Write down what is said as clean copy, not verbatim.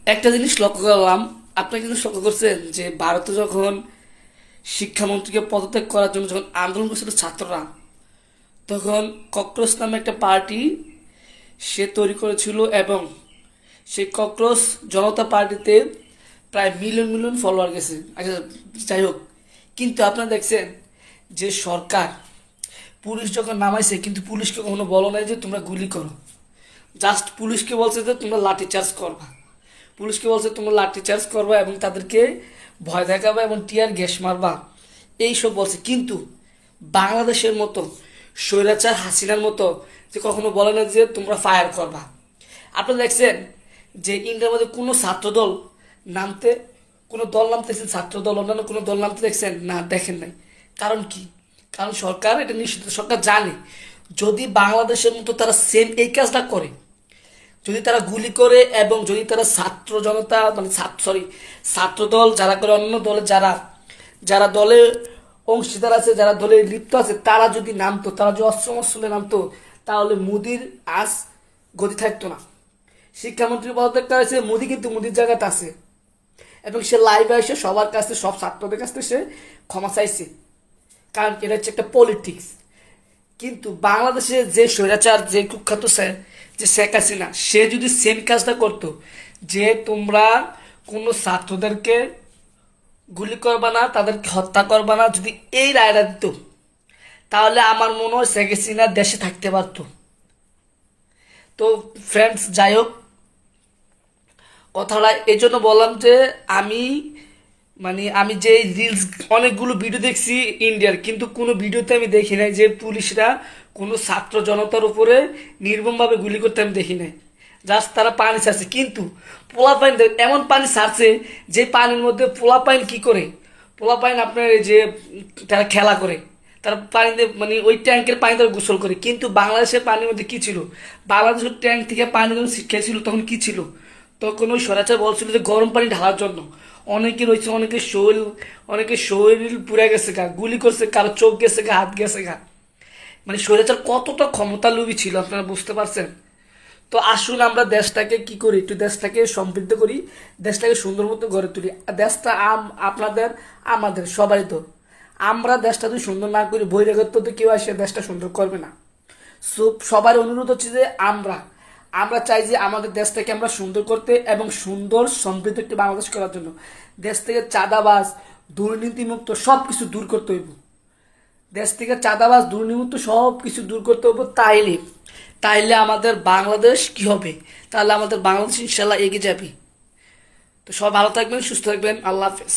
একটা জিনিস লক্ষ্য করলাম, আপনি কিন্তু লক্ষ্য করছেন যে ভারতে যখন শিক্ষামন্ত্রীকে পদত্যাগ করার জন্য যখন আন্দোলন করছিল ছাত্ররা, তখন ককরোচ নামে একটা পার্টি সে তৈরি করেছিল এবং সেই ককরোচ জনতা পার্টিতে প্রায় মিলিয়ন মিলিয়ন ফলোয়ার গেছে। আচ্ছা, যাই হোক, কিন্তু আপনারা দেখছেন যে সরকার পুলিশ যখন নামাইছে, কিন্তু পুলিশকে কখনো বলো নাই যে তোমরা গুলি করো। জাস্ট পুলিশকে বলছে যে তোমরা লাঠি চার্জ করবা। পুলিশকে বলছে তোমরা লাঠি চার্জ করবা এবং তাদেরকে ভয় দেখাবা এবং টিয়ার গ্যাস মারবা, এইসব বলছে। কিন্তু বাংলাদেশের মতো স্বৈরাচার হাসিনার মতো যে কখনো বলে না যে তোমরা ফায়ার করবা। আপনারা দেখছেন যে ইন্ডিয়ার মধ্যে কোনো ছাত্রদল নামতে, কোনো দল নামতেছে, ছাত্রদল অন্যান্য কোনো দল নামতে দেখছেন না? দেখেন নাই। কারণ কি? কারণ সরকার এটা নিশ্চিত, সরকার জানে যদি বাংলাদেশের মতো তারা সেম এই কাজটা করে, যদি তারা গুলি করে এবং যদি তারা ছাত্র জনতা মানে ছাত্রদল যারা করে, অন্য দলে যারা যারা দলে অংশীদার আছে, যারা দলে লিপ্ত আছে, তারা যদি নামতো, তারা যদি অস্ত্র মস্ত্রে নামতো, তাহলে মোদির আজ গতি থাকতো না। শিক্ষামন্ত্রী পদত্যাগ হয়েছে, মোদি কিন্তু মোদির জায়গাতে আছে এবং সে লাইভে এসে সবার কাছে, সব ছাত্রদের কাছ থেকে সে ক্ষমা চাইছে। কারণ এটা হচ্ছে একটা পলিটিক্স। কিন্তু বাংলাদেশে যে স্বৈরাচার, যে কুখ্যাত যে শেখ হাসিনা, সে যদি সেম কাজটা করতো, যে তোমরা কোনো ছাত্রদেরকে গুলি করবা না, তাদেরকে হত্যা করবা না, যদি এই রায়টা দিত, তাহলে আমার মনে হয় শেখ হাসিনা দেশে থাকতে পারতো। তো ফ্রেন্ডস, যাই হোক, কথাটা এই জন্য বললাম যে আমি আমি যে রিলস অনেকগুলো ভিডিও দেখছি ইন্ডিয়ার, কিন্তু কোনো ভিডিওতে আমি দেখি নাই যে পুলিশরা কোনো ছাত্র জনতার উপরে নির্মমভাবে গুলি করতে আমি দেখি নাই। জাস্ট তারা পানি ছাড়ছে, কিন্তু পোলাপাইন এমন পানি ছাড়ছে যে পানির মধ্যে পোলাপাইন কি করে, পোলাপাইন আপনার এই যে তারা খেলা করে, তারা পানিতে ওই ট্যাঙ্কের পানি তারা গোসল করে। কিন্তু বাংলাদেশের পানির মধ্যে কি ছিল? বাংলাদেশের ট্যাঙ্ক থেকে পানি যখন খেয়েছিল তখন কি ছিল? তখন ওই স্বরাচার বলছিল যে গরম পানি ঢালার জন্য। অনেকে রয়েছে, অনেকের শরীর পুড়ে গেছে গা, গুলি করছে, কারো চোখ গেছে গা, হাত গেছে গা। স্বৈরাচার কতটা ক্ষমতা লোভী ছিল আপনারা বুঝতে পারছেন? তো আসুন আমরা দেশটাকে কি করি, একটু দেশটাকে সমৃদ্ধ করি, দেশটাকে সুন্দর মতো গড়ে তুলি। দেশটা আপনাদের আমাদের সবারই তো। আমরা দেশটা যদি সুন্দর না করি, বহিরাগত তো কেউ আসে দেশটা সুন্দর করবে না। সবার অনুরোধ হচ্ছে যে আমরা চাই যে আমাদের দেশটাকে আমরা সুন্দর করতে এবং সুন্দর সমৃদ্ধ একটি বাংলাদেশ করার জন্য দেশ থেকে চাঁদাবাজ, দুর্নীতিমুক্ত সব কিছু দূর করতে হইব। দেশ থেকে চাঁদাবাজ, দুর্নীতিমুক্ত সব কিছু দূর করতে হইব। তাইলে তাইলে আমাদের বাংলাদেশ কি হবে? তাহলে আমাদের বাংলাদেশ ইনশাল্লাহ এগিয়ে যাবে। তো সবাই ভালো থাকবেন, সুস্থ থাকবেন। আল্লাহ হাফেজ।